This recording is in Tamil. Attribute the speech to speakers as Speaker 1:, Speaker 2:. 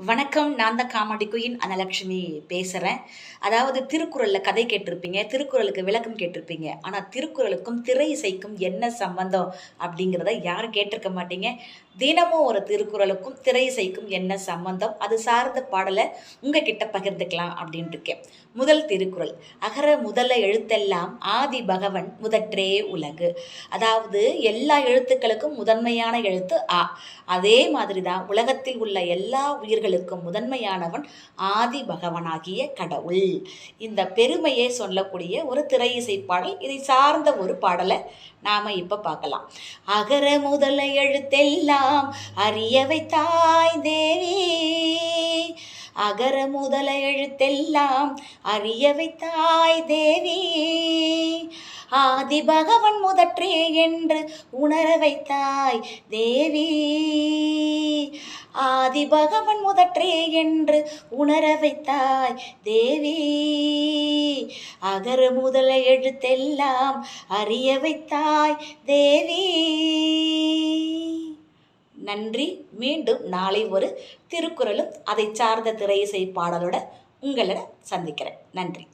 Speaker 1: வணக்கம். நான் தான் காமெடி குயின் அனலக்ஷ்மி பேசுகிறேன். அதாவது திருக்குறளில் கதை கேட்டிருப்பீங்க, திருக்குறளுக்கு விளக்கம் கேட்டிருப்பீங்க. ஆனால் திருக்குறளுக்கும் திரை இசைக்கும் என்ன சம்பந்தம் அப்படிங்கிறத யாரும் கேட்டிருக்க மாட்டீங்க. தினமும் ஒரு திருக்குறளுக்கும் திரை இசைக்கும் என்ன சம்பந்தம், அது சார்ந்த பாடலை உங்ககிட்ட பகிர்ந்துக்கலாம் அப்படின்னு இருக்கேன். முதல் திருக்குறள், அகர முதல எழுத்தெல்லாம் ஆதி பகவன் முதற்றே உலகு. அதாவது எல்லா எழுத்துக்களுக்கும் முதன்மையான எழுத்து ஆ. அதே மாதிரி தான் உலகத்தில் உள்ள எல்லா உயிர்களுக்கும் முதன்மையானவன் ஆதி பகவனாகிய கடவுள். இந்த பெருமையை சொல்லக்கூடிய ஒரு திரை இசை பாடல், இதை சார்ந்த ஒரு பாடலை நாம இப்ப பார்க்கலாம். அகர முதல எழுத்தெல்லாம் அறிய வைத்தாய் தேவி, அகர முதல எழுத்தெல்லாம் அறிய வைத்தாய் தேவி, ஆதி பகவன் முதற்றே என்று உணர வைத்தாய் தேவி, ஆதி பகவன் முதற்றே என்று உணர வைத்தாய் தேவி, அகர முதல எழுத்தெல்லாம் அறிய வைத்தாய் தேவி. நன்றி. மீண்டும் நாளை ஒரு திருக்குறளும் அதை சார்ந்த திரை இசை பாடலோட உங்களை சந்திக்கிறேன். நன்றி.